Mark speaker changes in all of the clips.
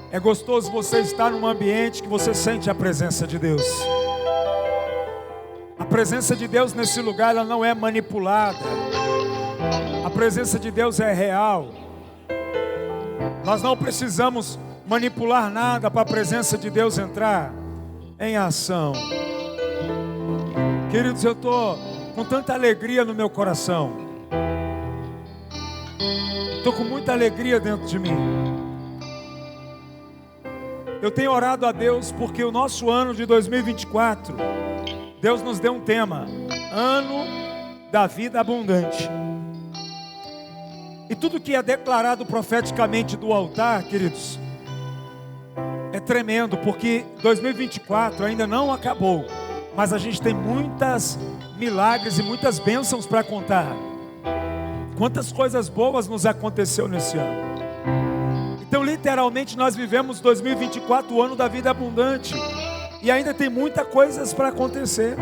Speaker 1: É gostoso você estar num ambiente que você sente a presença de Deus. A presença de Deus nesse lugar, ela não é manipulada. A presença de Deus é real. Nós não precisamos manipular nada para a presença de Deus entrar em ação. Queridos, eu estou com tanta alegria no meu coração. Estou com muita alegria dentro de mim. Eu tenho orado a Deus porque o nosso ano de 2024, Deus nos deu um tema: Ano da Vida Abundante. E tudo que é declarado profeticamente do altar, queridos, é tremendo, porque 2024 ainda não acabou, mas a gente tem muitos milagres e muitas bênçãos para contar. Quantas coisas boas nos aconteceu nesse ano. Então literalmente nós vivemos 2024, o ano da vida abundante, e ainda tem muitas coisas para acontecer.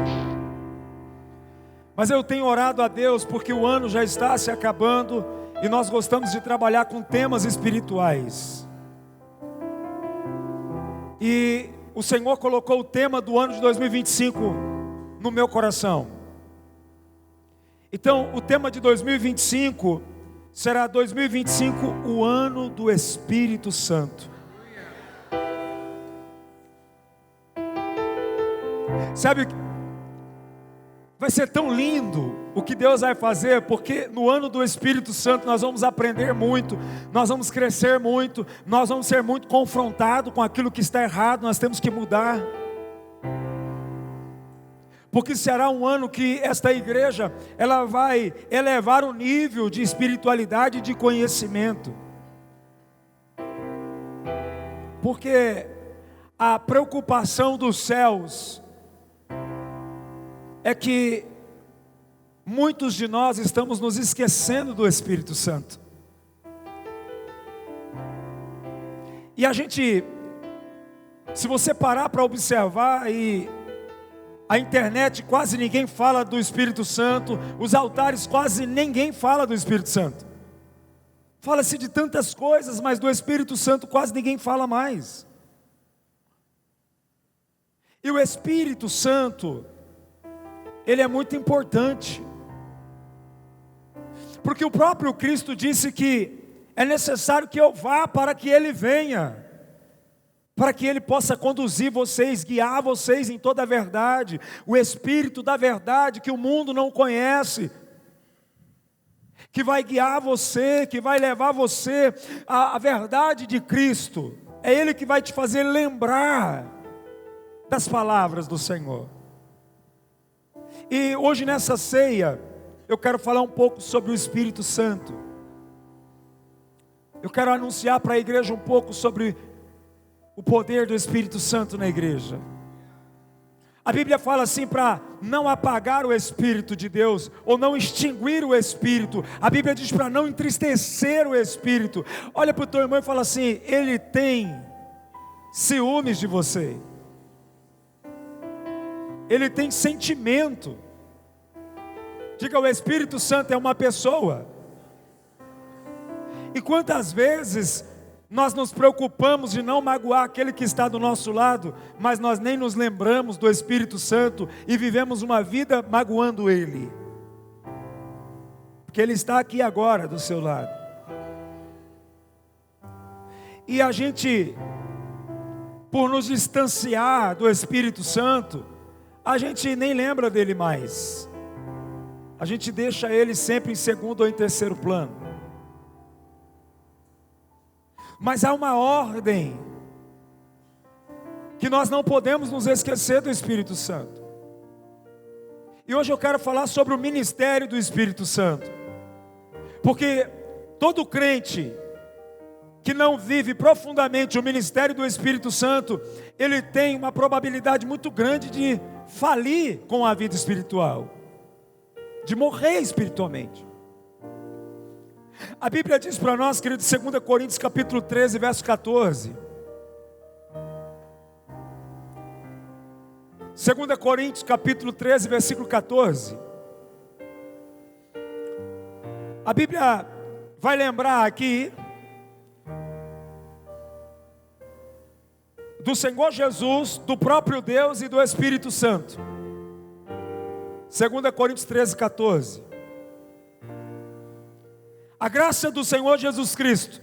Speaker 1: Mas eu tenho orado a Deus porque o ano já está se acabando, e nós gostamos de trabalhar com temas espirituais. E o Senhor colocou o tema do ano de 2025 no meu coração. Então o tema de 2025 será 2025, o ano do Espírito Santo. Sabe, vai ser tão lindo o que Deus vai fazer, porque no ano do Espírito Santo nós vamos aprender muito, nós vamos crescer muito, nós vamos ser muito confrontados com aquilo que está errado, nós temos que mudar. Porque será um ano que esta igreja, ela vai elevar o nível de espiritualidade e de conhecimento. Porque a preocupação dos céus é que muitos de nós estamos nos esquecendo do Espírito Santo. E a gente, se você parar para observar, e a internet quase ninguém fala do Espírito Santo, os altares quase ninguém fala do Espírito Santo. Fala-se de tantas coisas, mas do Espírito Santo quase ninguém fala mais. E o Espírito Santo, ele é muito importante, porque o próprio Cristo disse que é necessário que eu vá para que Ele venha, para que Ele possa conduzir vocês, guiar vocês em toda a verdade, o Espírito da verdade que o mundo não conhece, que vai guiar você, que vai levar você à verdade de Cristo. É Ele que vai te fazer lembrar das palavras do Senhor. E hoje nessa ceia, eu quero falar um pouco sobre o Espírito Santo. Eu quero anunciar para a igreja um pouco sobre o poder do Espírito Santo na igreja. A Bíblia fala assim, para não apagar o Espírito de Deus, ou não extinguir o Espírito. A Bíblia diz para não entristecer o Espírito. Olha para o teu irmão e fala assim: ele tem ciúmes de você. Ele tem sentimento. Diga, o Espírito Santo é uma pessoa. E quantas vezes nós nos preocupamos de não magoar aquele que está do nosso lado, mas nós nem nos lembramos do Espírito Santo e vivemos uma vida magoando Ele, porque Ele está aqui agora do seu lado. E a gente, por nos distanciar do Espírito Santo, a gente nem lembra dele mais. A gente deixa ele sempre em segundo ou em terceiro plano. Mas há uma ordem que nós não podemos nos esquecer do Espírito Santo. E hoje eu quero falar sobre o ministério do Espírito Santo. Porque todo crente que não vive profundamente o ministério do Espírito Santo, ele tem uma probabilidade muito grande de falir com a vida espiritual, de morrer espiritualmente. A Bíblia diz para nós, querido, 2 Coríntios capítulo 13, verso 14. 2 Coríntios capítulo 13, versículo 14. A Bíblia vai lembrar aqui do Senhor Jesus, do próprio Deus e do Espírito Santo. 2 Coríntios 13:14. A graça do Senhor Jesus Cristo,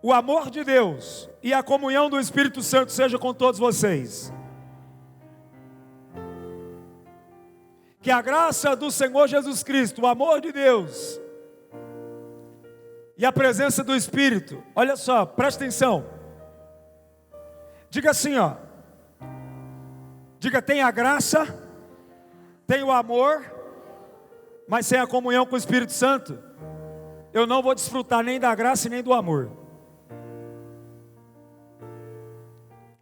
Speaker 1: o amor de Deus e a comunhão do Espírito Santo seja com todos vocês. Que a graça do Senhor Jesus Cristo, o amor de Deus e a presença do Espírito, olha só, presta atenção. Diga assim, ó. Diga, tem a graça, tem o amor, mas sem a comunhão com o Espírito Santo, eu não vou desfrutar nem da graça e nem do amor.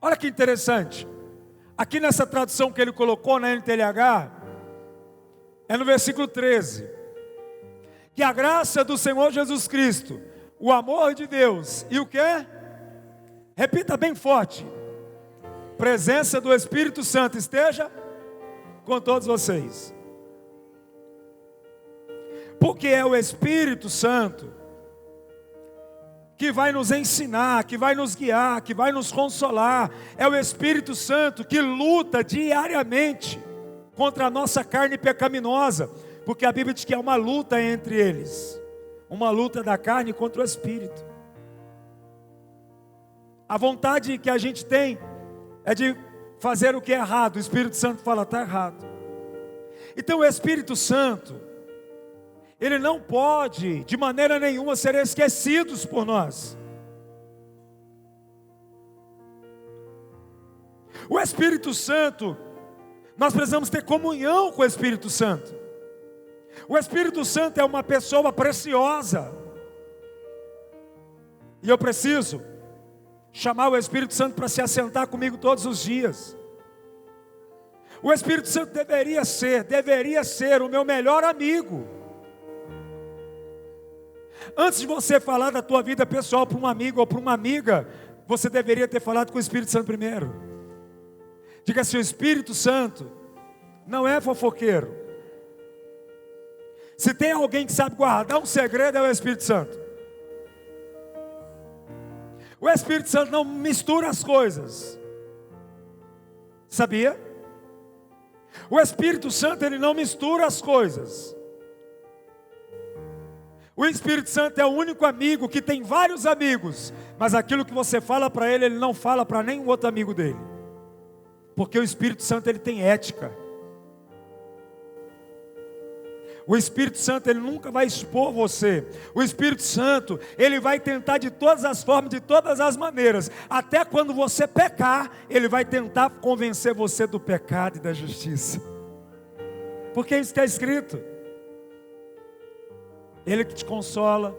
Speaker 1: Olha que interessante. Aqui nessa tradução que ele colocou na NTLH, é no versículo 13. Que a graça do Senhor Jesus Cristo, o amor de Deus e o quê? Repita bem forte. Presença do Espírito Santo esteja com todos vocês. Porque é o Espírito Santo que vai nos ensinar, que vai nos guiar, que vai nos consolar. É o Espírito Santo que luta diariamente contra a nossa carne pecaminosa, porque a Bíblia diz que é uma luta entre eles, uma luta da carne contra o Espírito. A vontade que a gente tem é de fazer o que é errado. O Espírito Santo fala, está errado. Então o Espírito Santo, ele não pode de maneira nenhuma ser esquecido por nós. O Espírito Santo, nós precisamos ter comunhão com o Espírito Santo. O Espírito Santo é uma pessoa preciosa. E eu preciso chamar o Espírito Santo para se assentar comigo todos os dias. O Espírito Santo deveria ser o meu melhor amigo. Antes de você falar da tua vida pessoal para um amigo ou para uma amiga, você deveria ter falado com o Espírito Santo primeiro. Diga assim, o Espírito Santo não é fofoqueiro. Se tem alguém que sabe guardar um segredo, é o Espírito Santo. O Espírito Santo não mistura as coisas. Sabia? O Espírito Santo, ele não mistura as coisas. O Espírito Santo é o único amigo que tem vários amigos, mas aquilo que você fala para ele, ele não fala para nenhum outro amigo dele. Porque o Espírito Santo, ele tem ética. O Espírito Santo, ele nunca vai expor você. O Espírito Santo, ele vai tentar de todas as formas, de todas as maneiras. Até quando você pecar, ele vai tentar convencer você do pecado e da justiça. Porque isso está escrito. Ele que te consola.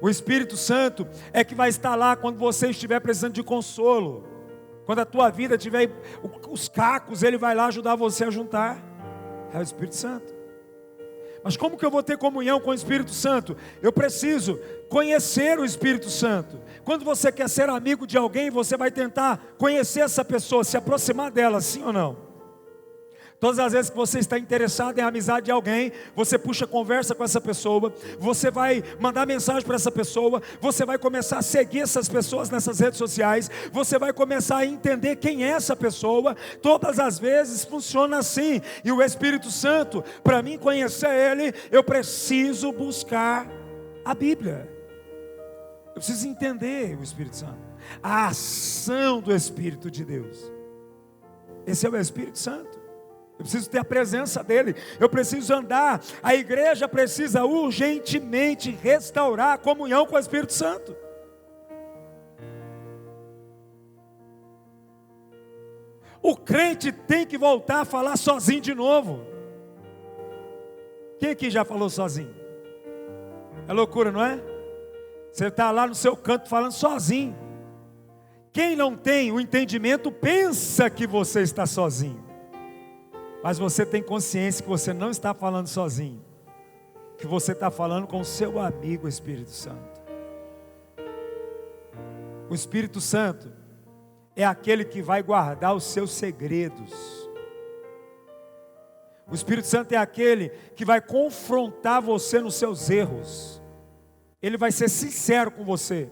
Speaker 1: O Espírito Santo é que vai estar lá quando você estiver precisando de consolo. Quando a tua vida tiver os cacos, ele vai lá ajudar você a juntar. É o Espírito Santo. Mas como que eu vou ter comunhão com o Espírito Santo? Eu preciso conhecer o Espírito Santo. Quando você quer ser amigo de alguém, você vai tentar conhecer essa pessoa, se aproximar dela, sim ou não? Todas as vezes que você está interessado em amizade de alguém, você puxa conversa com essa pessoa, você vai mandar mensagem para essa pessoa, você vai começar a seguir essas pessoas nessas redes sociais, você vai começar a entender quem é essa pessoa. Todas as vezes funciona assim. E o Espírito Santo, para mim conhecer Ele, eu preciso buscar a Bíblia. Eu preciso entender o Espírito Santo, a ação do Espírito de Deus. Esse é o Espírito Santo. Eu preciso ter a presença dele, eu preciso andar. A igreja precisa urgentemente restaurar a comunhão com o Espírito Santo. O crente tem que voltar a falar sozinho de novo. Quem aqui já falou sozinho? É loucura, não é? Você está lá no seu canto falando sozinho. Quem não tem o entendimento pensa que você está sozinho. Mas você tem consciência que você não está falando sozinho, que você está falando com o seu amigo Espírito Santo. O Espírito Santo é aquele que vai guardar os seus segredos. O Espírito Santo é aquele que vai confrontar você nos seus erros. Ele vai ser sincero com você.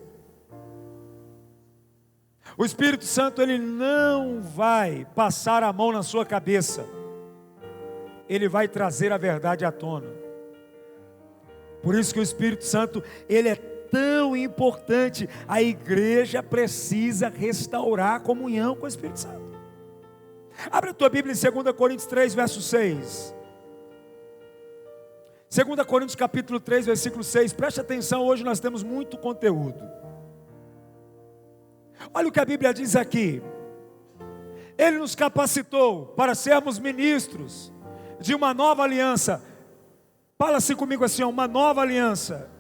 Speaker 1: O Espírito Santo, ele não vai passar a mão na sua cabeça. Ele vai trazer a verdade à tona. Por isso que o Espírito Santo, ele é tão importante. A igreja precisa restaurar a comunhão com o Espírito Santo. Abre a tua Bíblia em 2 Coríntios 3, verso 6. 2 Coríntios capítulo 3, versículo 6. Preste atenção, hoje nós temos muito conteúdo. Olha o que a Bíblia diz aqui. Ele nos capacitou para sermos ministros de uma nova aliança. Fala assim comigo assim, uma nova aliança.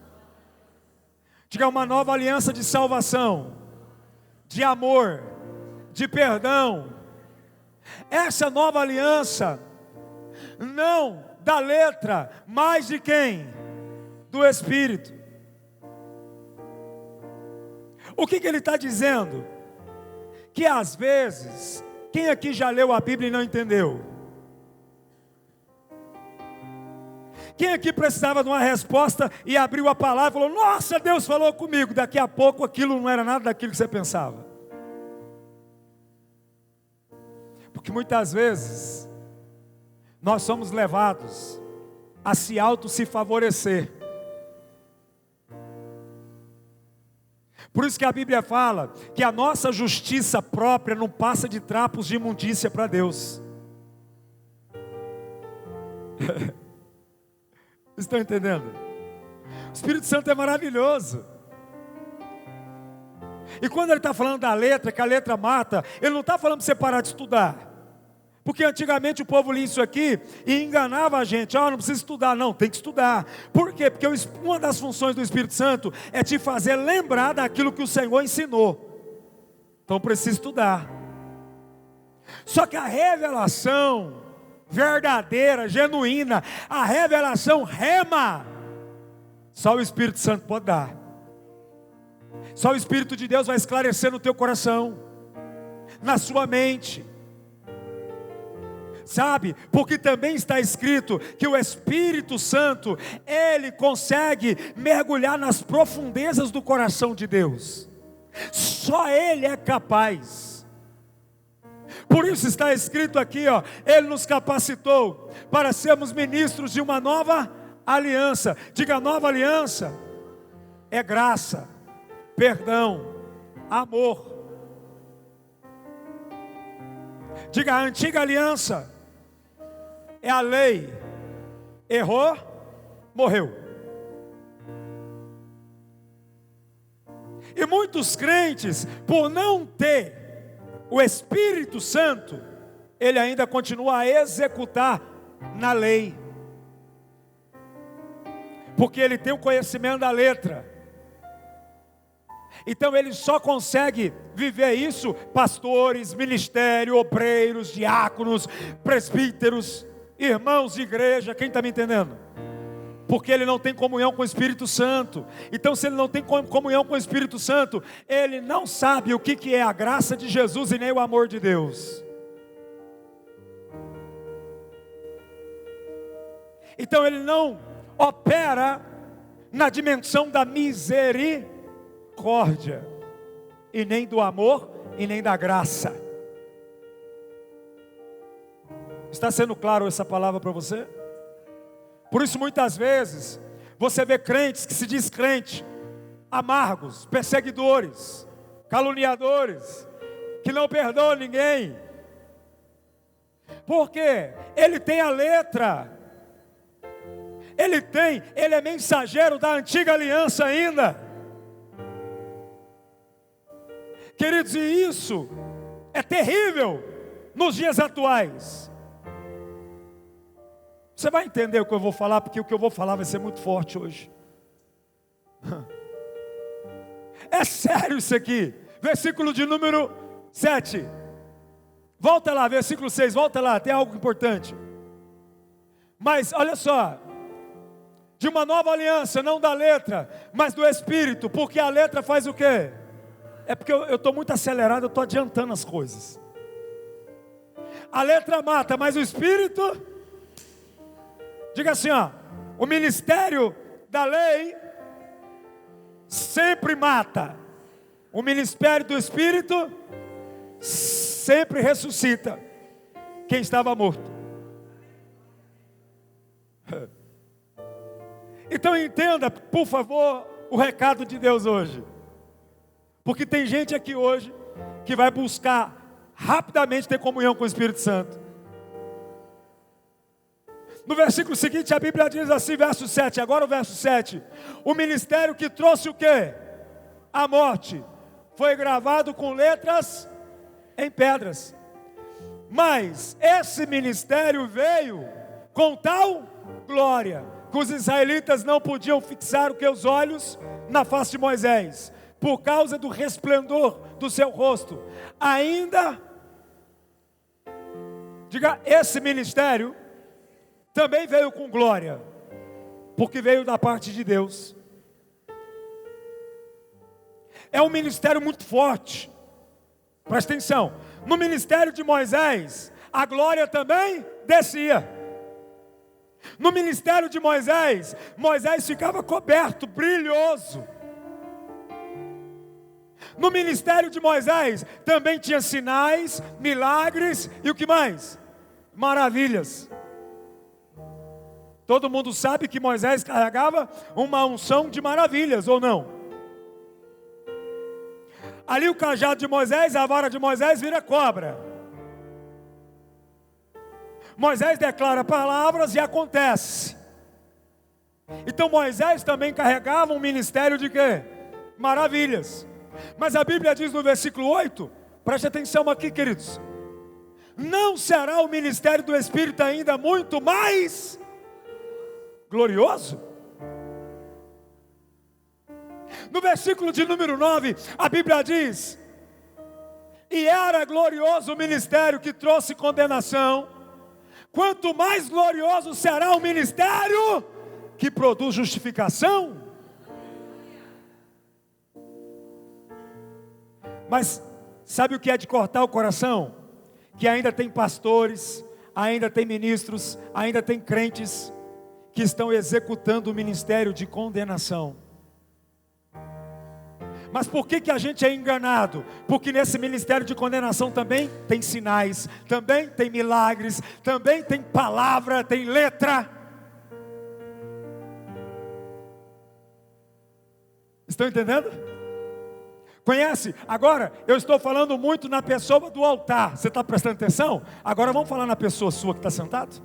Speaker 1: Diga, uma nova aliança de salvação, de amor, de perdão. Essa nova aliança, não da letra, mas de quem? Do Espírito. O que ele está dizendo? Que às vezes, quem aqui já leu a Bíblia e não entendeu? Quem aqui precisava de uma resposta e abriu a palavra e falou, nossa, Deus falou comigo. Daqui a pouco aquilo não era nada daquilo que você pensava. Porque muitas vezes nós somos levados a se favorecer. Por isso que a Bíblia fala que a nossa justiça própria não passa de trapos de imundícia para Deus. Estão entendendo? O Espírito Santo é maravilhoso. E quando ele está falando da letra, que a letra mata, ele não está falando para você parar de estudar. Porque antigamente o povo lia isso aqui e enganava a gente. Não precisa estudar, não, tem que estudar. Por quê? Porque uma das funções do Espírito Santo é te fazer lembrar daquilo que o Senhor ensinou. Então precisa estudar. Só que a revelação verdadeira, genuína, a revelação rema, só o Espírito Santo pode dar. Só o Espírito de Deus vai esclarecer no teu coração, na sua mente. Sabe, porque também está escrito que o Espírito Santo, ele consegue mergulhar nas profundezas do coração de Deus. Só ele é capaz. Por isso está escrito aqui, ele nos capacitou para sermos ministros de uma nova aliança. Diga, nova aliança é graça, perdão, amor. Diga, a antiga aliança é a lei. Errou, morreu. E muitos crentes, por não ter o Espírito Santo, ele ainda continua a executar na lei. Porque ele tem o conhecimento da letra. Então ele só consegue viver isso, pastores, ministério, obreiros, diáconos, presbíteros, irmãos de igreja, quem está me entendendo? Porque ele não tem comunhão com o Espírito Santo. Então se ele não tem comunhão com o Espírito Santo, ele não sabe o que é a graça de Jesus e nem o amor de Deus. Então ele não opera na dimensão da misericórdia, e nem do amor, e nem da graça. Está sendo claro essa palavra para você? Por isso muitas vezes você vê crentes que se diz crente, amargos, perseguidores, caluniadores, que não perdoam ninguém. Por quê? Ele tem a letra. Ele é mensageiro da antiga aliança ainda. Queridos, e isso é terrível nos dias atuais. Você vai entender o que eu vou falar, porque o que eu vou falar vai ser muito forte hoje. É sério isso aqui. Versículo de número 7. Volta lá, versículo 6, volta lá, tem algo importante. Mas olha só, de uma nova aliança, não da letra, mas do Espírito, porque a letra faz o quê? É porque eu estou muito acelerado, eu estou adiantando as coisas. A letra mata, mas o Espírito... Diga assim, o ministério da lei sempre mata. o ministério do Espírito sempre ressuscita quem estava morto. Então entenda, por favor, o recado de Deus hoje. Porque tem gente aqui hoje que vai buscar rapidamente ter comunhão com o Espírito Santo. No versículo seguinte a Bíblia diz assim, verso 7, agora o verso 7. O ministério que trouxe o quê? A morte. Foi gravado com letras em pedras. Mas esse ministério veio com tal glória que os israelitas não podiam fixar os olhos na face de Moisés, por causa do resplendor do seu rosto. Ainda, diga, esse ministério também veio com glória, porque veio da parte de Deus. É um ministério muito forte. Presta atenção. No ministério de Moisés, a glória também descia. No ministério de Moisés, Moisés ficava coberto, brilhoso. No ministério de Moisés também tinha sinais, milagres e o que mais? Maravilhas. Todo mundo sabe que Moisés carregava uma unção de maravilhas, ou não? Ali o cajado de Moisés, a vara de Moisés vira cobra. Moisés declara palavras e acontece. Então Moisés também carregava um ministério de quê? Maravilhas. Mas a Bíblia diz no versículo 8, preste atenção aqui, queridos. Não será o ministério do Espírito ainda muito mais glorioso? No versículo de número 9, a Bíblia diz: e era glorioso o ministério que trouxe condenação, quanto mais glorioso será o ministério que produz justificação. Mas sabe o que é de cortar o coração? Que ainda tem pastores, ainda tem ministros, ainda tem crentes que estão executando o ministério de condenação. Mas por que a gente é enganado? Porque nesse ministério de condenação também tem sinais, também tem milagres, também tem palavra, tem letra. Estão entendendo? Conhece? Agora, eu estou falando muito na pessoa do altar. Você está prestando atenção? Agora vamos falar na pessoa sua que está sentado?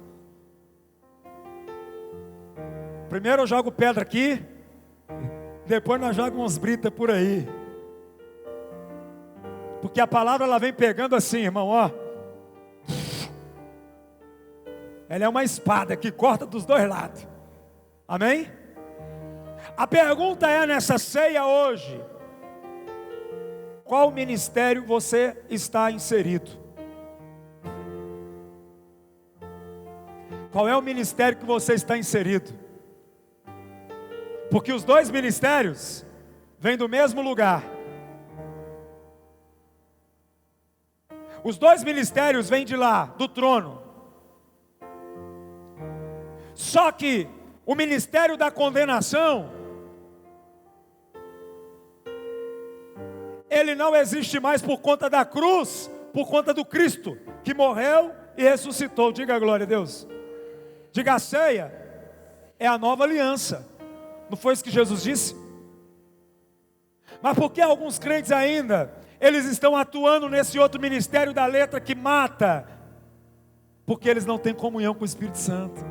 Speaker 1: Primeiro eu jogo pedra aqui, depois nós jogamos umas britas por aí. Porque a palavra ela vem pegando assim, irmão, ó. Ela é uma espada que corta dos dois lados. Amém? A pergunta é nessa ceia hoje: qual ministério você está inserido? Qual é o ministério que você está inserido? Porque os dois ministérios vêm do mesmo lugar. Os dois ministérios vêm de lá, do trono. Só que o ministério da condenação, ele não existe mais por conta da cruz, por conta do Cristo, que morreu e ressuscitou. Diga a glória a Deus. Diga, a ceia é a nova aliança. Não foi isso que Jesus disse? Mas por que alguns crentes ainda, eles estão atuando nesse outro ministério da letra que mata? Porque eles não têm comunhão com o Espírito Santo.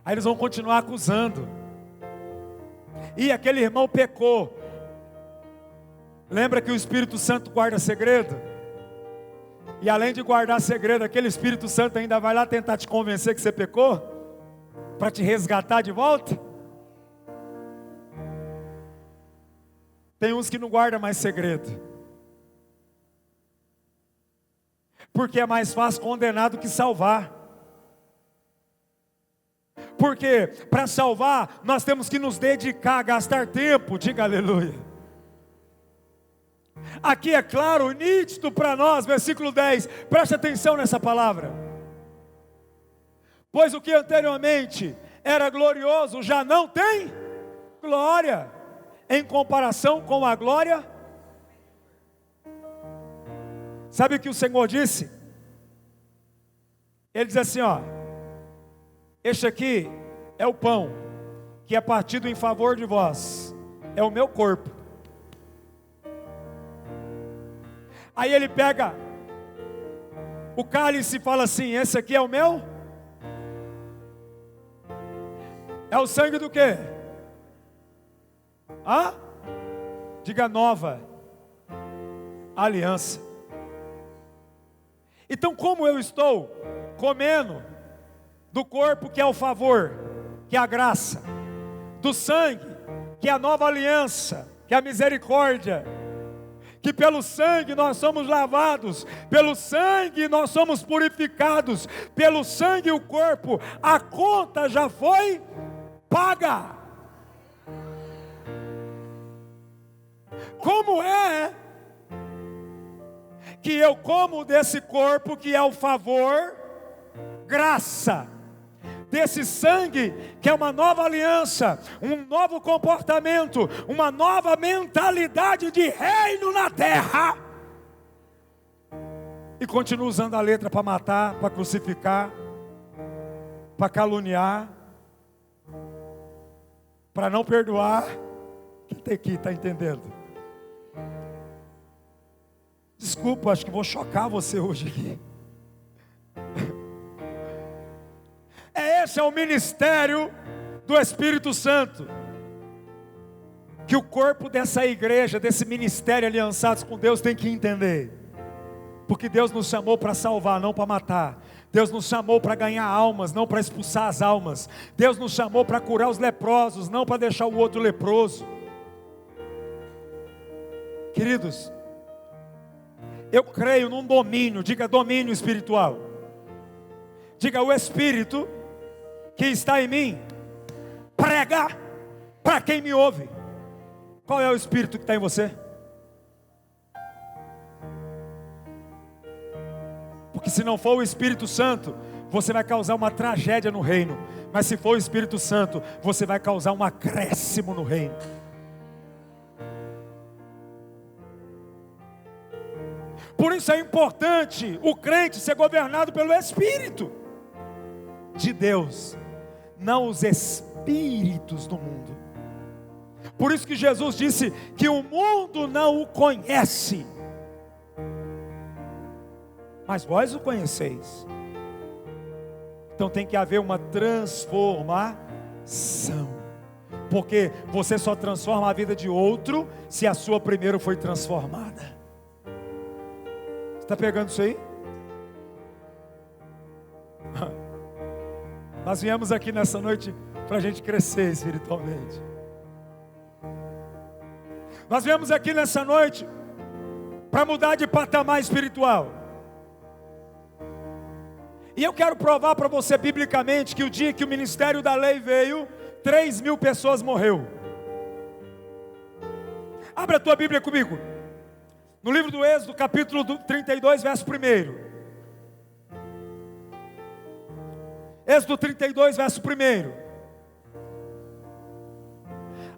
Speaker 1: Aí eles vão continuar acusando. E aquele irmão pecou. Lembra que o Espírito Santo guarda segredo? E além de guardar segredo, aquele Espírito Santo ainda vai lá tentar te convencer que você pecou? Para te resgatar de volta? Tem uns que não guardam mais segredo. Porque é mais fácil condenar do que salvar. Porque para salvar, nós temos que nos dedicar, gastar tempo. Diga aleluia. Aqui é claro, nítido para nós, versículo 10. Preste atenção nessa palavra. Pois o que anteriormente era glorioso, já não tem glória em comparação com a glória. Sabe o que o Senhor disse? Ele diz assim, ó: este aqui é o pão que é partido em favor de vós, é o meu corpo. Aí ele pega o cálice e fala assim: esse aqui é o meu? É o sangue do quê? Diga: nova aliança. Então, como eu estou comendo do corpo que é o favor, que é a graça, do sangue, que é a nova aliança, que é a misericórdia, que pelo sangue nós somos lavados, pelo sangue nós somos purificados, pelo sangue o corpo, a conta já foi paga. Como é que eu como desse corpo que é o favor, graça, desse sangue que é uma nova aliança, um novo comportamento, uma nova mentalidade de reino na terra, e continuo usando a letra para matar, para crucificar, para caluniar, para não perdoar? Quem tem aqui está entendendo? Desculpa, acho que vou chocar você hoje aqui. Esse é o ministério do Espírito Santo, que o corpo dessa igreja, desse ministério aliançados com Deus tem que entender. Porque Deus nos chamou para salvar, não para matar. Deus nos chamou para ganhar almas, não para expulsar as almas. Deus nos chamou para curar os leprosos, não para deixar o outro leproso. Queridos, eu creio num domínio, diga domínio espiritual. Diga: o Espírito que está em mim prega para quem me ouve. Qual é o Espírito que está em você? Porque se não for o Espírito Santo, você vai causar uma tragédia no reino. Mas se for o Espírito Santo, você vai causar um acréscimo no reino. Por isso é importante o crente ser governado pelo Espírito de Deus, não os espíritos do mundo. Por isso que Jesus disse que o mundo não o conhece, mas vós o conheceis. Então tem que haver uma transformação, porque você só transforma a vida de outro se a sua primeiro foi transformada. Está pegando isso aí? Nós viemos aqui nessa noite para a gente crescer espiritualmente. Nós viemos aqui nessa noite para mudar de patamar espiritual. E eu quero provar para você biblicamente que o dia que o ministério da lei veio, 3.000 pessoas morreu. Abre a tua Bíblia comigo. No livro do Êxodo, capítulo 32, verso 1. Êxodo 32, verso 1.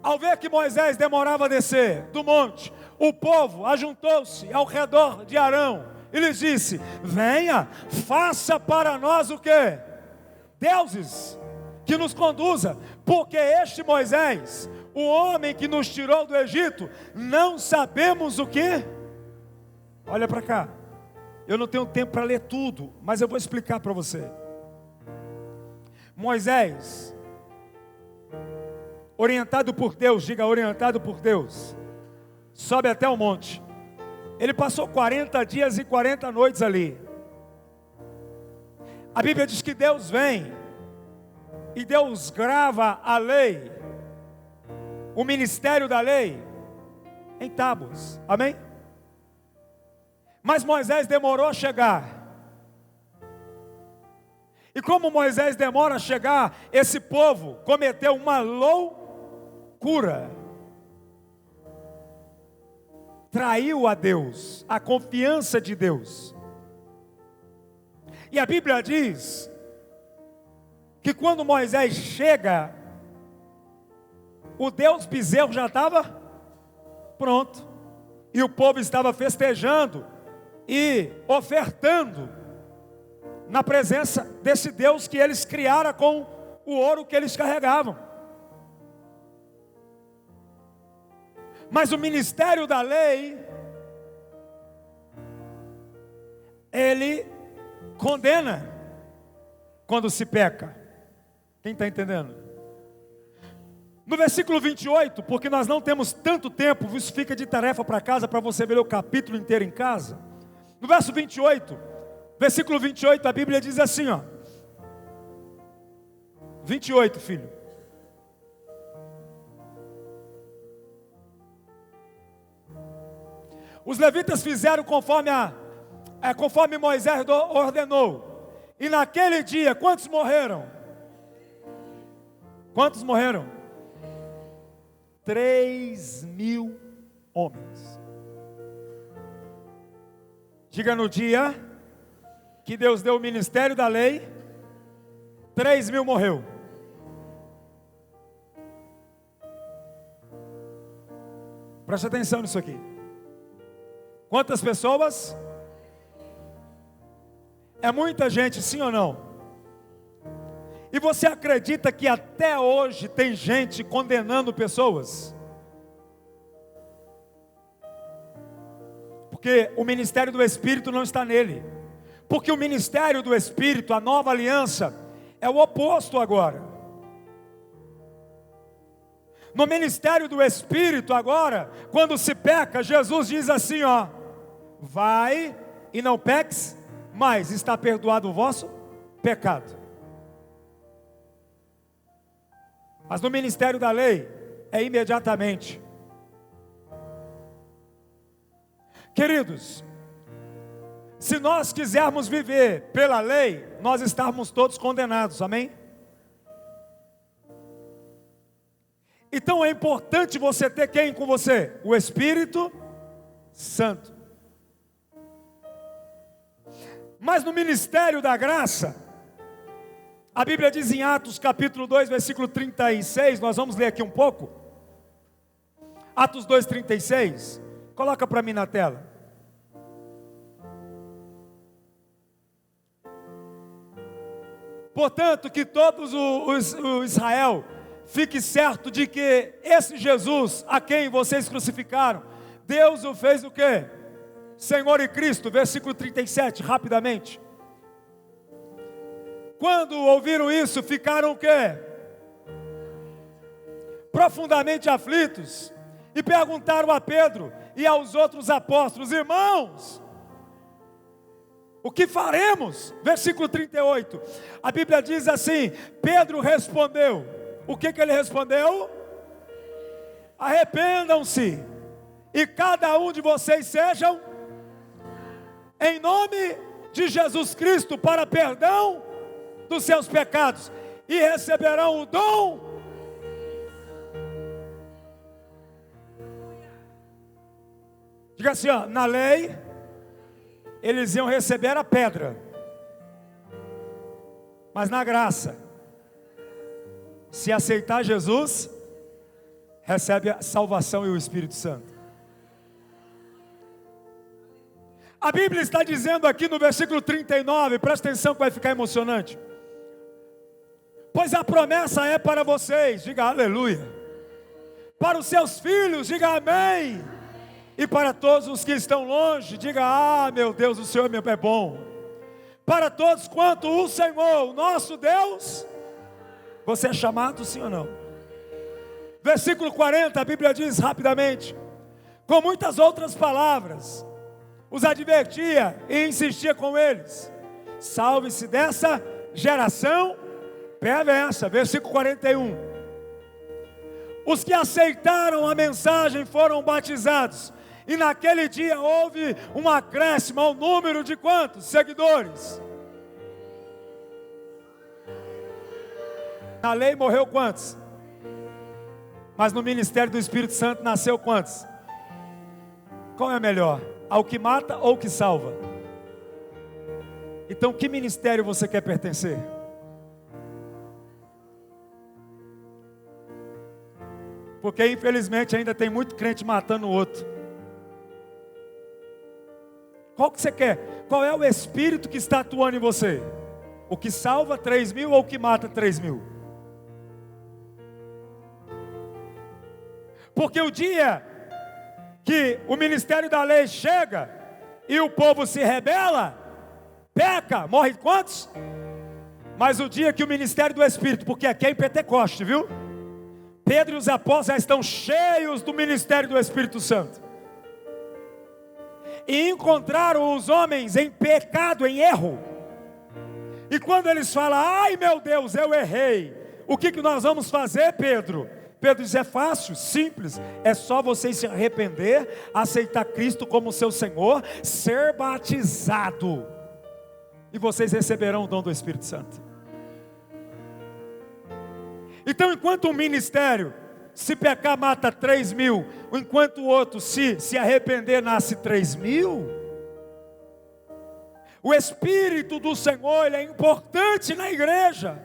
Speaker 1: Ao ver que Moisés demorava a descer do monte, o povo ajuntou-se ao redor de Arão e lhes disse: venha, faça para nós o quê? Deuses que nos conduza, porque este Moisés, o homem que nos tirou do Egito, não sabemos o que. Olha para cá, eu não tenho tempo para ler tudo, mas eu vou explicar para você. Moisés, orientado por Deus, diga orientado por Deus, sobe até o monte. Ele passou 40 dias e 40 noites ali. A Bíblia diz que Deus vem e Deus grava a lei, o ministério da lei, em tábuas. Amém? Mas Moisés demorou a chegar. E como Moisés demora a chegar, esse povo cometeu uma loucura. Traiu a Deus, a confiança de Deus. E a Bíblia diz que quando Moisés chega, o Deus bezerro já estava pronto. E o povo estava festejando e ofertando na presença desse Deus que eles criaram com o ouro que eles carregavam. Mas o ministério da lei, ele condena quando se peca. Quem está entendendo? No versículo 28, porque nós não temos tanto tempo, isso fica de tarefa para casa, para você ver o capítulo inteiro em casa. No verso 28, versículo 28, a Bíblia diz assim, ó. 28, filho. Os levitas fizeram conforme Moisés ordenou. E naquele dia, quantos morreram? Quantos morreram? 3.000 homens. Diga: no dia que Deus deu o ministério da lei, 3.000 morreu. Preste atenção nisso aqui. Quantas pessoas? É muita gente, sim ou não? E você acredita que até hoje tem gente condenando pessoas? Porque o ministério do Espírito não está nele. Porque o ministério do Espírito, a nova aliança, é o oposto agora. No ministério do Espírito agora, quando se peca, Jesus diz assim, ó: vai e não peques mais, está perdoado o vosso pecado. Mas no ministério da lei, é imediatamente. Queridos, se nós quisermos viver pela lei, nós estamos todos condenados, amém? Então é importante você ter quem com você? O Espírito Santo. Mas no ministério da graça, a Bíblia diz em Atos capítulo 2, versículo 36, nós vamos ler aqui um pouco. Atos 2, 36, coloca para mim na tela. Portanto, que todos o Israel fique certo de que esse Jesus, a quem vocês crucificaram, Deus o fez o quê? Senhor e Cristo, versículo 37, rapidamente. Quando ouviram isso, ficaram o quê? Profundamente aflitos, e perguntaram a Pedro e aos outros apóstolos: irmãos, o que faremos? Versículo 38, a Bíblia diz assim: Pedro respondeu. O que ele respondeu? Arrependam-se, e cada um de vocês sejam, em nome de Jesus Cristo, para perdão dos seus pecados, e receberão o dom. Diga assim, ó, na lei, eles iam receber a pedra, mas na graça, se aceitar Jesus, recebe a salvação e o Espírito Santo. A Bíblia está dizendo aqui no versículo 39, presta atenção que vai ficar emocionante. Pois a promessa é para vocês, diga aleluia. Para os seus filhos, diga amém. E para todos os que estão longe, diga: ah, meu Deus, o Senhor é bom. Para todos quanto o Senhor, o nosso Deus. Você é chamado, sim ou não? Versículo 40, a Bíblia diz rapidamente: com muitas outras palavras, os advertia e insistia com eles: salve-se dessa geração perversa. Versículo 41. Os que aceitaram a mensagem foram batizados, e naquele dia houve um acréscimo ao número de quantos? Seguidores. Na lei morreu quantos? Mas no ministério do Espírito Santo nasceu quantos? Qual é melhor? Ao que mata ou que salva? Então, que ministério você quer pertencer? Porque infelizmente ainda tem muito crente matando o outro. Qual que você quer? Qual é o espírito que está atuando em você? O que salva 3.000 ou o que mata 3.000? Porque o dia que o ministério da lei chega e o povo se rebela, peca, morre quantos? Mas o dia que o ministério do Espírito, porque aqui é em Pentecoste, viu? Pedro e os apóstolos já estão cheios do ministério do Espírito Santo. E encontraram os homens em pecado, em erro. E quando eles falam, ai meu Deus, eu errei. O que nós vamos fazer, Pedro? Pedro diz, é fácil, simples. É só vocês se arrepender, aceitar Cristo como seu Senhor, ser batizado. E vocês receberão o dom do Espírito Santo. Então, enquanto um ministério, se pecar mata 3.000, enquanto o outro, se arrepender, nasce 3.000. O Espírito do Senhor, ele é importante na igreja.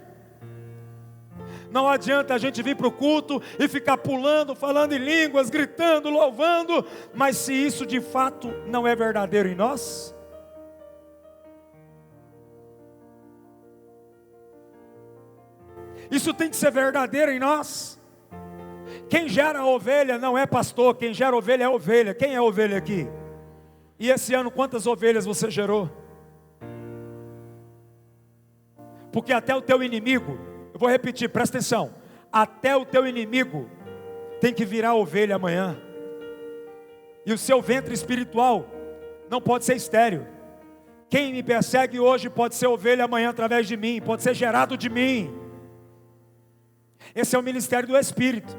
Speaker 1: Não adianta a gente vir para o culto e ficar pulando, falando em línguas, gritando, louvando, mas se isso de fato não é verdadeiro em nós, isso tem que ser verdadeiro em nós. Quem gera a ovelha não é pastor, quem gera a ovelha é ovelha. Quem é ovelha aqui? E esse ano quantas ovelhas você gerou? Porque até o teu inimigo, eu vou repetir, presta atenção, até o teu inimigo tem que virar ovelha amanhã. E o seu ventre espiritual não pode ser estéril. Quem me persegue hoje pode ser ovelha amanhã através de mim, pode ser gerado de mim. Esse é o ministério do Espírito.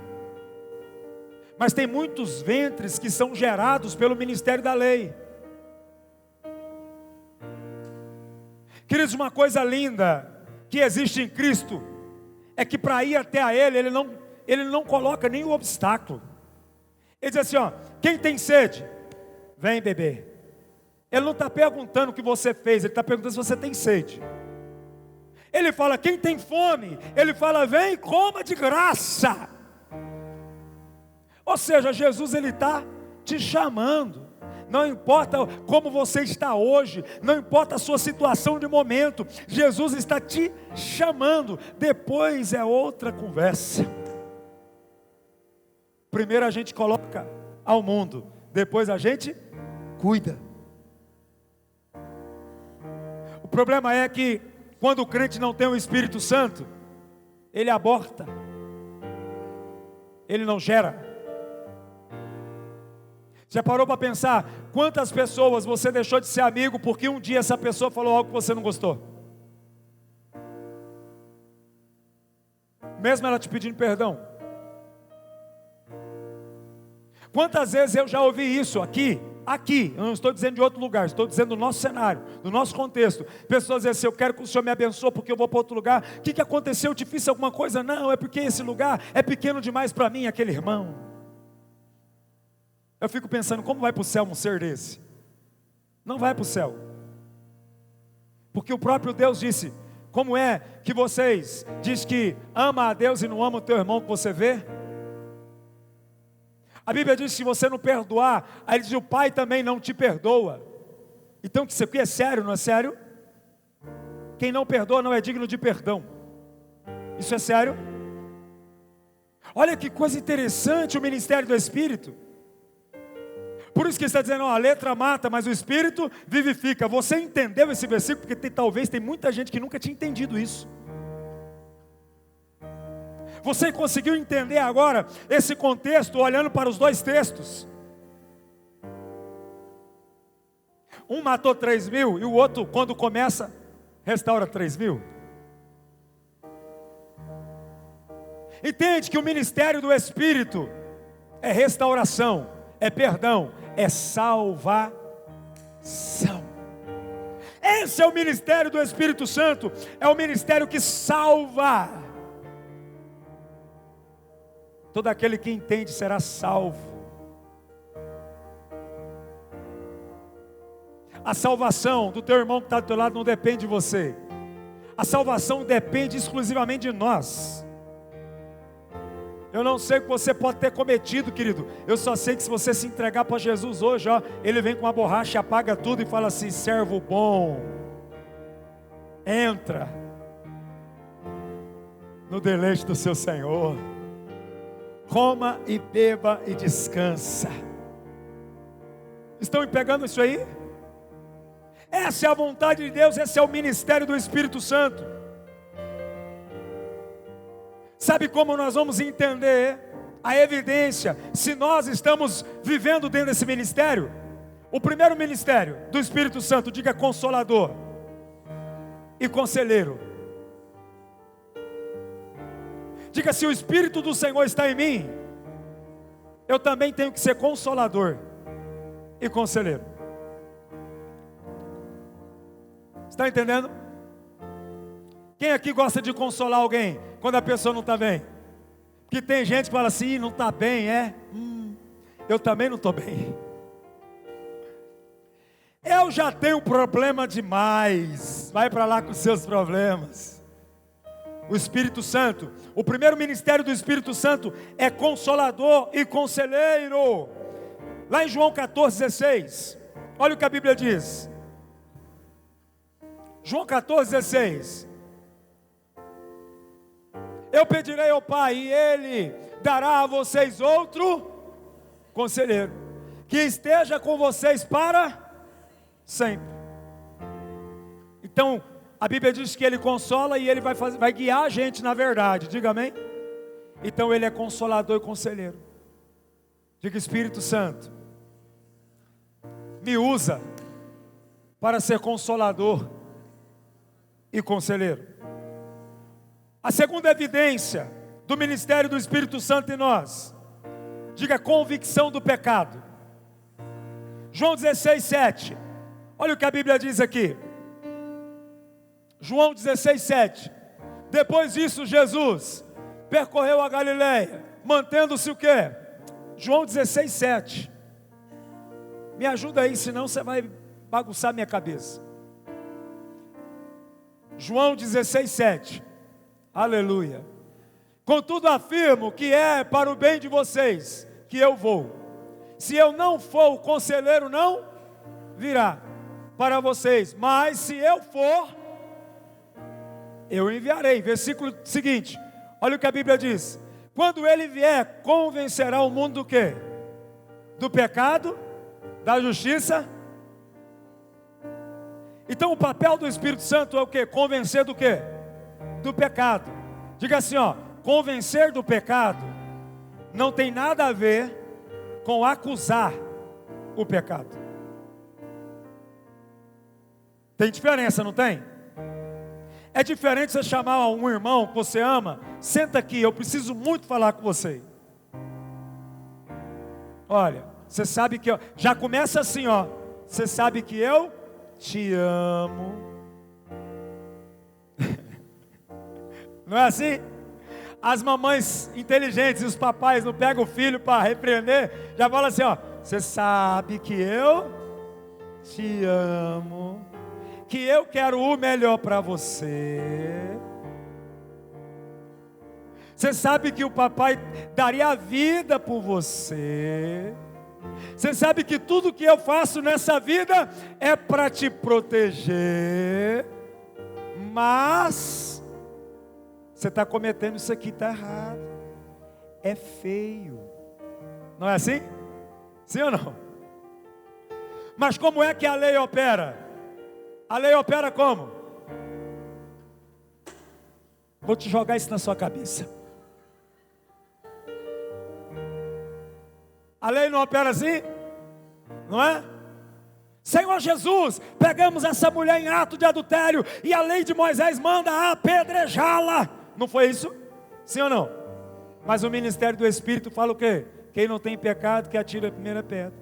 Speaker 1: Mas tem muitos ventres que são gerados pelo ministério da lei. Queridos, uma coisa linda que existe em Cristo é que para ir até a Ele não coloca nenhum obstáculo. Ele diz assim, ó, quem tem sede, vem beber. Ele não está perguntando o que você fez, ele está perguntando se você tem sede. Ele fala, quem tem fome, ele fala, vem e coma de graça. Ou seja, Jesus ele está te chamando. Não importa como você está hoje, não importa a sua situação de momento, Jesus está te chamando. Depois é outra conversa. Primeiro a gente coloca ao mundo, depois a gente cuida. O problema é que quando o crente não tem o Espírito Santo, ele aborta, ele não gera. Já parou para pensar quantas pessoas você deixou de ser amigo porque um dia essa pessoa falou algo que você não gostou? Mesmo ela te pedindo perdão. Quantas vezes eu já ouvi isso aqui, eu não estou dizendo de outro lugar, estou dizendo do nosso cenário, do nosso contexto. Pessoas dizem assim, eu quero que o Senhor me abençoe porque eu vou para outro lugar. O que aconteceu? Eu te fiz alguma coisa? Não, é porque esse lugar é pequeno demais para mim, aquele irmão. Eu fico pensando, como vai para o céu um ser desse? Não vai para o céu. Porque o próprio Deus disse, como é que vocês diz que ama a Deus e não ama o teu irmão que você vê? A Bíblia diz que se você não perdoar, aí ele diz, o Pai também não te perdoa. Então isso aqui é sério, não é sério? Quem não perdoa não é digno de perdão. Isso é sério? Olha que coisa interessante o ministério do Espírito. Por isso que está dizendo, ó, a letra mata, mas o Espírito vivifica. Você entendeu esse versículo? Porque talvez tem muita gente que nunca tinha entendido isso. Você conseguiu entender agora esse contexto olhando para os dois textos? Um matou 3.000 e o outro, quando começa, restaura 3.000. Entende que o ministério do Espírito é restauração, é perdão, é salvação. Esse é o ministério do Espírito Santo, é o ministério que salva. Todo aquele que entende será salvo. A salvação do teu irmão que está do teu lado não depende de você. A salvação depende exclusivamente de nós. Eu não sei o que você pode ter cometido, querido. Eu só sei que se você se entregar para Jesus hoje, ó, Ele vem com uma borracha, apaga tudo e fala assim: servo bom, entra no deleite do seu Senhor. Coma e beba e descansa. Estão me pegando isso aí? Essa é a vontade de Deus, esse é o ministério do Espírito Santo. Sabe como nós vamos entender a evidência se nós estamos vivendo dentro desse ministério? O primeiro ministério do Espírito Santo, diga consolador e conselheiro. Diga: se o Espírito do Senhor está em mim, eu também tenho que ser consolador e conselheiro. Está entendendo? Quem aqui gosta de consolar alguém quando a pessoa não está bem? Porque tem gente que fala assim: não está bem, é? Eu também não estou bem. Eu já tenho problema demais. Vai para lá com os seus problemas. O Espírito Santo, o primeiro ministério do Espírito Santo é consolador e conselheiro. Lá em João 14,16, olha o que a Bíblia diz. João 14,16. Eu pedirei ao Pai e Ele dará a vocês outro conselheiro, que esteja com vocês para sempre. Então, a Bíblia diz que Ele consola e Ele vai guiar a gente na verdade. Diga amém? Então Ele é consolador e conselheiro. Diga: Espírito Santo, me usa para ser consolador e conselheiro. A segunda evidência do ministério do Espírito Santo em nós, diga: convicção do pecado. João 16:7. Olha o que a Bíblia diz aqui. João 16:7. Depois disso, Jesus percorreu a Galileia, mantendo-se o quê? João 16:7. Me ajuda aí, senão você vai bagunçar minha cabeça. João 16:7. Aleluia. Contudo afirmo que é para o bem de vocês que eu vou. Se eu não for, o conselheiro não virá para vocês, mas se eu for, eu enviarei. Versículo seguinte, olha o que a Bíblia diz: quando ele vier, convencerá o mundo do quê? Do pecado, da justiça. Então o papel do Espírito Santo é o quê? Convencer do quê? Do pecado. Diga assim, ó: convencer do pecado não tem nada a ver com acusar o pecado. Tem diferença, não tem? É diferente você chamar um irmão que você ama: senta aqui, eu preciso muito falar com você. Olha, você sabe que já começa assim, ó: você sabe que eu te amo. Não é assim? As mamães inteligentes e os papais não pegam o filho para repreender, já falam assim, ó: você sabe que eu te amo, que eu quero o melhor para você. Você sabe que o papai daria a vida por você. Você sabe que tudo que eu faço nessa vida é para te proteger. Mas você está cometendo isso aqui, está errado. É feio. Não é assim? Sim ou não? Mas como é que a lei opera? A lei opera como? Vou te jogar isso na sua cabeça. A lei não opera assim? Não é? Senhor Jesus, pegamos essa mulher em ato de adultério e a lei de Moisés manda apedrejá-la. Não foi isso? Sim ou não? Mas o ministério do Espírito fala o quê? Quem não tem pecado, que atire a primeira pedra.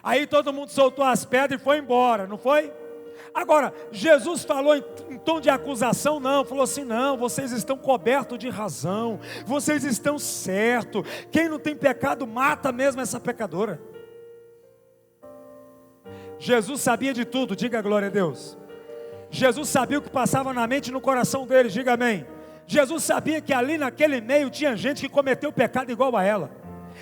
Speaker 1: Aí todo mundo soltou as pedras e foi embora, não foi? Agora, Jesus falou em tom de acusação, não, falou assim: não, vocês estão cobertos de razão, vocês estão certos, quem não tem pecado mata mesmo essa pecadora. Jesus sabia de tudo, diga glória a Deus. Jesus sabia o que passava na mente e no coração deles, diga amém. Jesus sabia que ali naquele meio tinha gente que cometeu pecado igual a ela.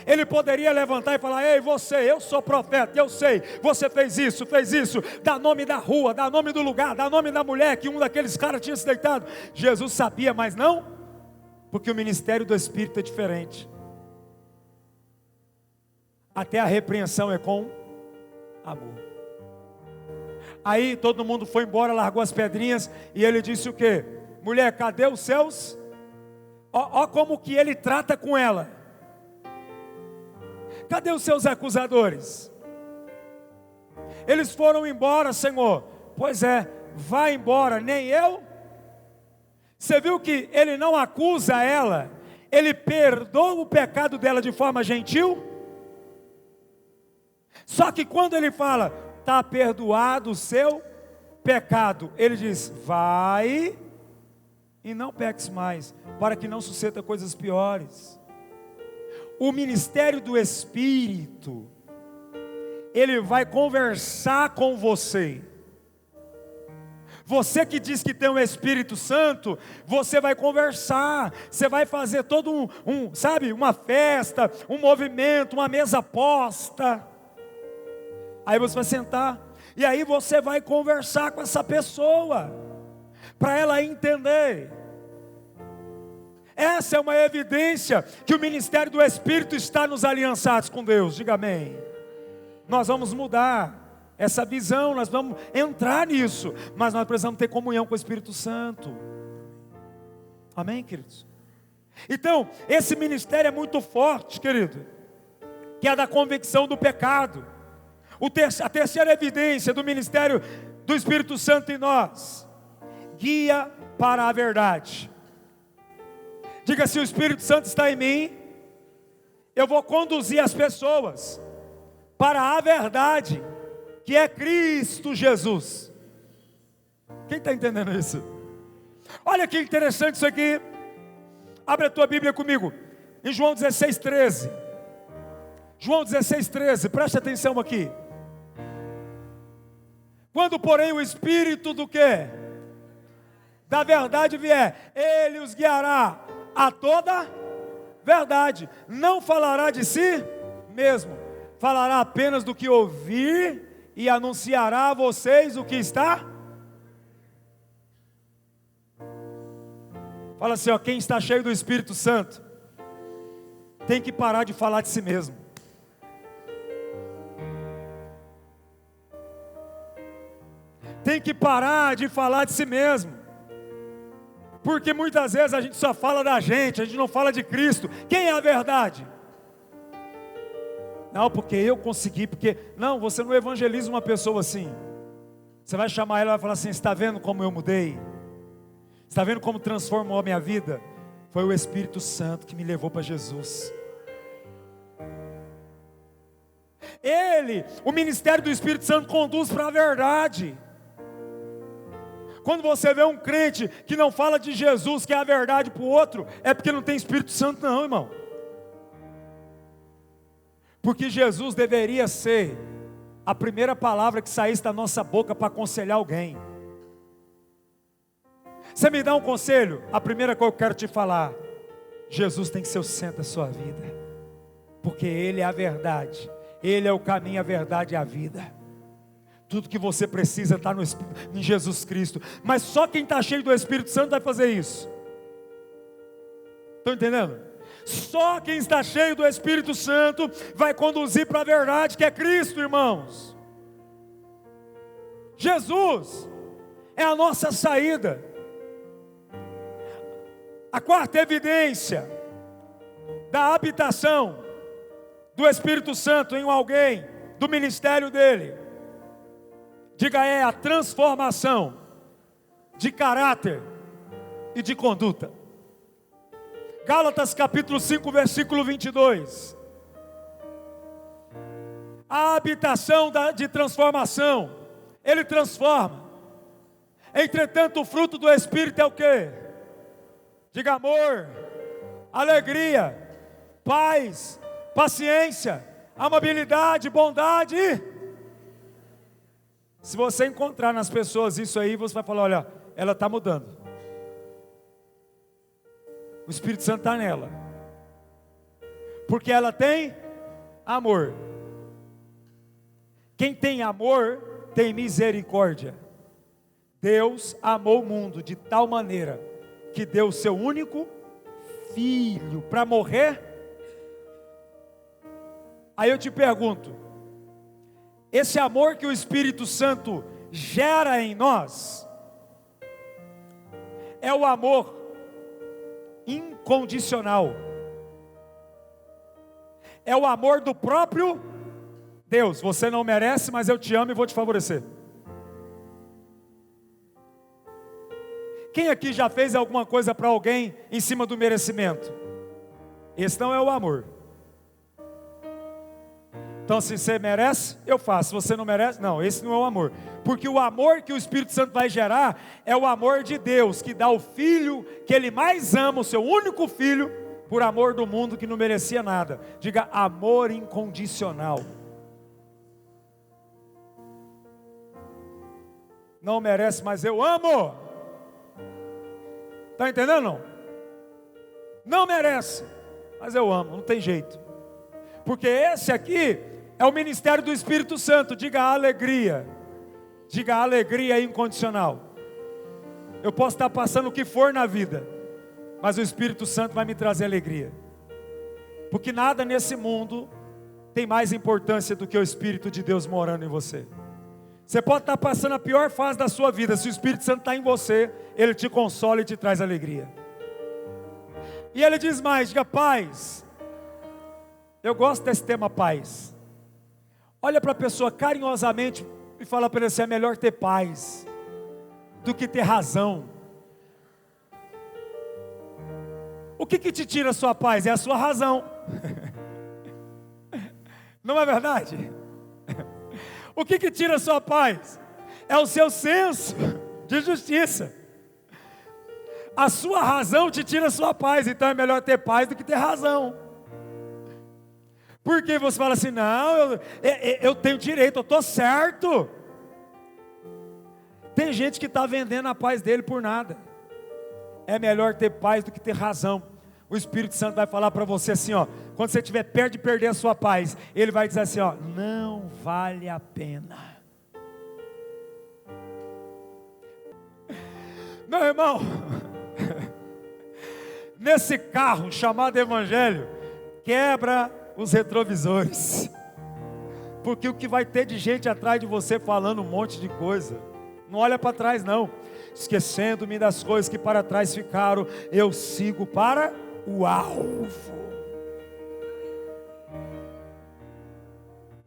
Speaker 1: Ele poderia levantar e falar: ei, você, eu sou profeta, eu sei, você fez isso, dá nome da rua, dá nome do lugar, dá nome da mulher que um daqueles caras tinha se deitado. Jesus sabia, mas não, porque o ministério do Espírito é diferente. Até a repreensão é com amor. Aí todo mundo foi embora, largou as pedrinhas, e ele disse o quê? Mulher, cadê os seus? Ó como que ele trata com ela. Cadê os seus acusadores? Eles foram embora, Senhor. Pois é, vá embora, nem eu. Você viu que ele não acusa ela, ele perdoa o pecado dela de forma gentil. Só que quando ele fala, está perdoado o seu pecado, ele diz, vai e não peques mais, para que não suceda coisas piores. O ministério do Espírito, ele vai conversar com você. Você que diz que tem um Espírito Santo, você vai conversar, você vai fazer todo sabe, uma festa, um movimento, uma mesa posta. Aí você vai sentar, e aí você vai conversar com essa pessoa, para ela entender. Essa é uma evidência que o ministério do Espírito está nos aliançados com Deus, diga amém. Nós vamos mudar essa visão, nós vamos entrar nisso, mas nós precisamos ter comunhão com o Espírito Santo. Amém, queridos? Então, esse ministério é muito forte, querido, que é da convicção do pecado. A terceira evidência do ministério do Espírito Santo em nós, guia para a verdade. Diga, se o Espírito Santo está em mim, eu vou conduzir as pessoas para a verdade, que é Cristo Jesus. Quem está entendendo isso? Olha que interessante isso aqui. Abre a tua Bíblia comigo, em João 16:13. João 16:13, preste atenção aqui. Quando porém o Espírito do quê? Da verdade vier, Ele os guiará a toda verdade. Não falará de si mesmo, falará apenas do que ouvir e anunciará a vocês o que está. Fala assim, ó, quem está cheio do Espírito Santo tem que parar de falar de si mesmo. Tem que parar de falar de si mesmo. Porque muitas vezes a gente só fala da gente, a gente não fala de Cristo. Quem é a verdade? Não, porque eu consegui, porque... Não, você não evangeliza uma pessoa assim. Você vai chamar ela e vai falar assim, está vendo como eu mudei? Está vendo como transformou a minha vida? Foi o Espírito Santo que me levou para Jesus. O ministério do Espírito Santo conduz para a verdade. Quando você vê um crente que não fala de Jesus, que é a verdade para o outro, é porque não tem Espírito Santo não, irmão. Porque Jesus deveria ser a primeira palavra que saísse da nossa boca para aconselhar alguém. Você me dá um conselho? A primeira coisa que eu quero te falar, Jesus tem que ser o centro da sua vida, porque Ele é a verdade, Ele é o caminho, a verdade e a vida. Tudo que você precisa está em Jesus Cristo. Mas só quem está cheio do Espírito Santo vai fazer isso. Estão entendendo? Só quem está cheio do Espírito Santo vai conduzir para a verdade, que é Cristo, irmãos. Jesus é a nossa saída. A quarta evidência da habitação do Espírito Santo em alguém, do ministério dele, diga, é a transformação de caráter e de conduta. Gálatas capítulo 5, versículo 22. A habitação de transformação, Ele transforma. Entretanto, o fruto do Espírito é o quê? Diga, amor, alegria, paz, paciência, amabilidade, bondade. Se você encontrar nas pessoas isso aí, você vai falar: olha, ela está mudando. O Espírito Santo está nela. Porque ela tem amor. Quem tem amor, tem misericórdia. Deus amou o mundo de tal maneira que deu o seu único filho para morrer. Aí eu te pergunto, esse amor que o Espírito Santo gera em nós, é o amor incondicional, é o amor do próprio Deus. Você não merece, mas eu te amo e vou te favorecer. Quem aqui já fez alguma coisa para alguém em cima do merecimento? Esse não é o amor. Então, se você merece, eu faço. Se você não merece, não, esse não é o amor. Porque o amor que o Espírito Santo vai gerar é o amor de Deus, que dá o filho que Ele mais ama, o seu único filho, por amor do mundo que não merecia nada. Diga: amor incondicional. Não merece, mas eu amo. Está entendendo não? Não merece, mas eu amo, não tem jeito. Porque esse aqui é o ministério do Espírito Santo. Diga alegria. Diga alegria incondicional. Eu posso estar passando o que for na vida, mas o Espírito Santo vai me trazer alegria. Porque nada nesse mundo tem mais importância do que o Espírito de Deus morando em você. Você pode estar passando a pior fase da sua vida, se o Espírito Santo está em você, Ele te consola e te traz alegria. E Ele diz mais, diga paz. Eu gosto desse tema paz. Olha para a pessoa carinhosamente e fala para ele assim: é melhor ter paz do que ter razão. O que te tira a sua paz? É a sua razão. Não é verdade? O que tira a sua paz? É o seu senso de justiça. A sua razão te tira a sua paz. Então é melhor ter paz do que ter razão. Porque você fala assim: não, eu tenho direito, eu estou certo. Tem gente que está vendendo a paz dele por nada. É melhor ter paz do que ter razão. O Espírito Santo vai falar para você assim, ó, quando você estiver perto de perder a sua paz, Ele vai dizer assim, ó: não vale a pena. Meu irmão, nesse carro chamado Evangelho, quebra os retrovisores. Porque o que vai ter de gente atrás de você falando um monte de coisa, não olha para trás não. Esquecendo-me das coisas que para trás ficaram, eu sigo para o alvo.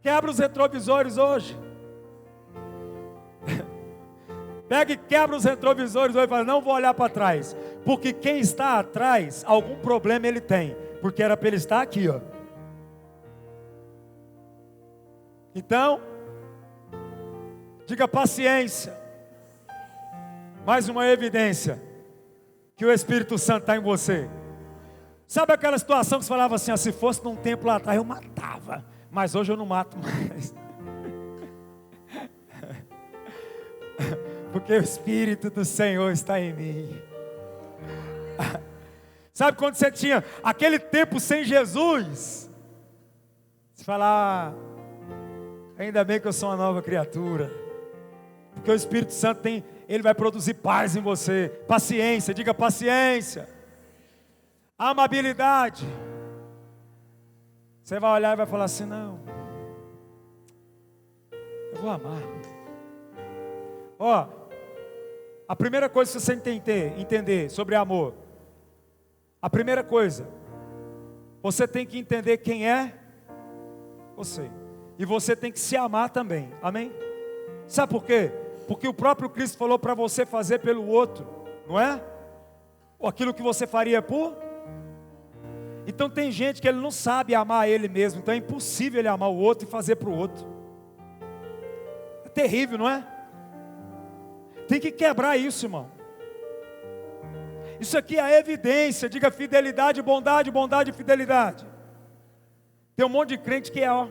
Speaker 1: Quebra os retrovisores hoje. Pega e quebra os retrovisores hoje e fala: não vou olhar para trás. Porque quem está atrás, algum problema ele tem. Porque era para ele estar aqui, ó. Então, diga paciência. Mais uma evidência que o Espírito Santo está em você. Sabe aquela situação que você falava assim, ó, se fosse num tempo lá atrás eu matava, mas hoje eu não mato mais. Porque o Espírito do Senhor está em mim. Sabe quando você tinha aquele tempo sem Jesus? Você fala: ainda bem que eu sou uma nova criatura. Porque o Espírito Santo tem, Ele vai produzir paz em você. Paciência, diga paciência. Amabilidade. Você vai olhar e vai falar assim: não, eu vou amar. Ó, a primeira coisa que você tem que entender sobre amor, a primeira coisa, você tem que entender quem é você. E você tem que se amar também, amém? Sabe por quê? Porque o próprio Cristo falou para você fazer pelo outro, não é? Ou aquilo que você faria por... Então tem gente que ele não sabe amar ele mesmo, então é impossível ele amar o outro e fazer para o outro. É terrível, não é? Tem que quebrar isso, irmão. Isso aqui é a evidência, diga fidelidade, bondade, bondade e fidelidade. Tem um monte de crente que é, ó,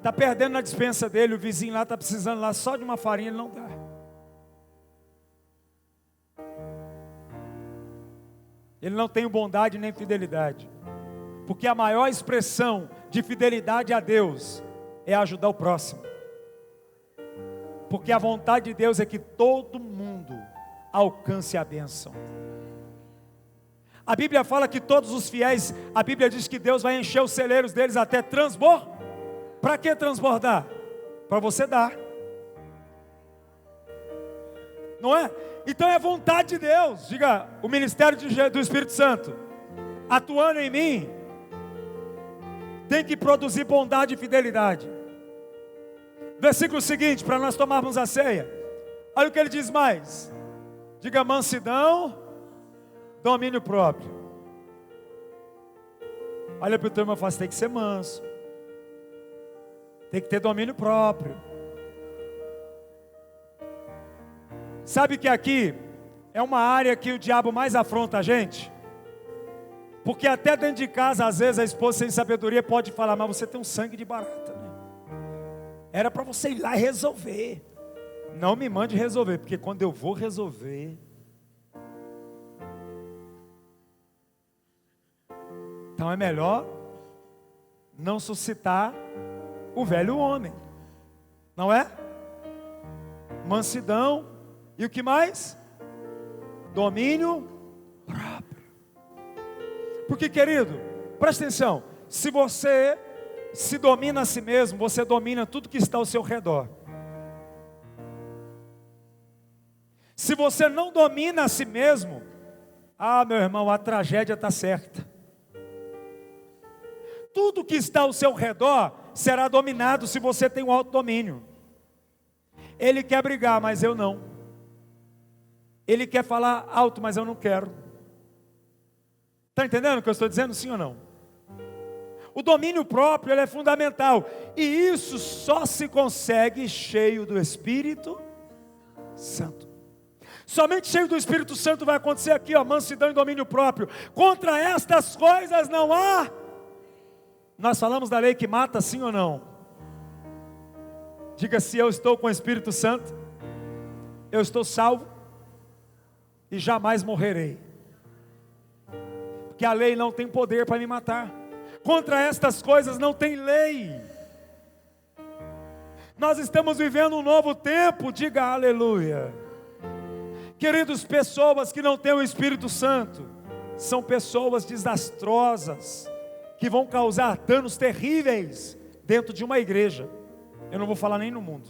Speaker 1: Está perdendo na despensa dele, o vizinho lá está precisando lá só de uma farinha, ele não dá. Ele não tem bondade nem fidelidade. Porque a maior expressão de fidelidade a Deus é ajudar o próximo. Porque a vontade de Deus é que todo mundo alcance a bênção. A Bíblia fala que todos os fiéis, a Bíblia diz que Deus vai encher os celeiros deles até transbordar. Para que transbordar? Para você dar. Não é? Então é vontade de Deus. Diga, o ministério do Espírito Santo atuando em mim tem que produzir bondade e fidelidade. Versículo seguinte, para nós tomarmos a ceia. Olha o que ele diz mais. Diga, mansidão, domínio próprio. Olha para o teu irmão e fala, tem que ser manso. Tem que ter domínio próprio. Sabe que aqui é uma área que o diabo mais afronta a gente? Porque até dentro de casa, às vezes a esposa sem sabedoria pode falar, mas você tem um sangue de barata, né? Era para você ir lá e resolver. Não me mande resolver, porque quando eu vou resolver, então é melhor não suscitar o velho homem, não é? Mansidão, e o que mais? Domínio próprio. Porque, querido, presta atenção, se você se domina a si mesmo, você domina tudo que está ao seu redor. Se você não domina a si mesmo, meu irmão, a tragédia está certa. Tudo que está ao seu redor será dominado se você tem um autodomínio. Ele quer brigar, mas eu não. Ele quer falar alto, mas eu não quero. Está entendendo o que eu estou dizendo, sim ou não? O domínio próprio, ele é fundamental. E isso só se consegue cheio do Espírito Santo. Somente cheio do Espírito Santo vai acontecer aqui, mansidão e domínio próprio. Contra estas coisas não há. Nós falamos da lei que mata, sim ou não? Diga, se eu estou com o Espírito Santo, eu estou salvo e jamais morrerei. Porque a lei não tem poder para me matar. Contra estas coisas não tem lei. Nós estamos vivendo um novo tempo, diga aleluia. Queridos, pessoas que não têm o Espírito Santo são pessoas desastrosas, que vão causar danos terríveis dentro de uma igreja. Eu não vou falar nem no mundo.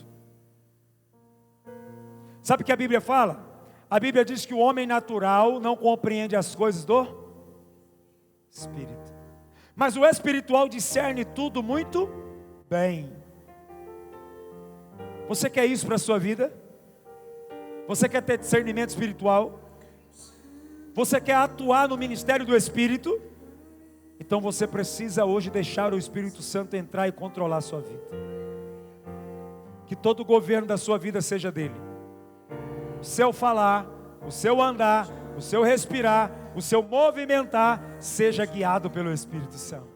Speaker 1: Sabe o que a Bíblia fala? A Bíblia diz que o homem natural não compreende as coisas do Espírito, mas o espiritual discerne tudo muito bem. Você quer isso para a sua vida? Você quer ter discernimento espiritual? Você quer atuar no ministério do Espírito? Então você precisa hoje deixar o Espírito Santo entrar e controlar a sua vida. Que todo o governo da sua vida seja dele. O seu falar, o seu andar, o seu respirar, o seu movimentar, seja guiado pelo Espírito Santo.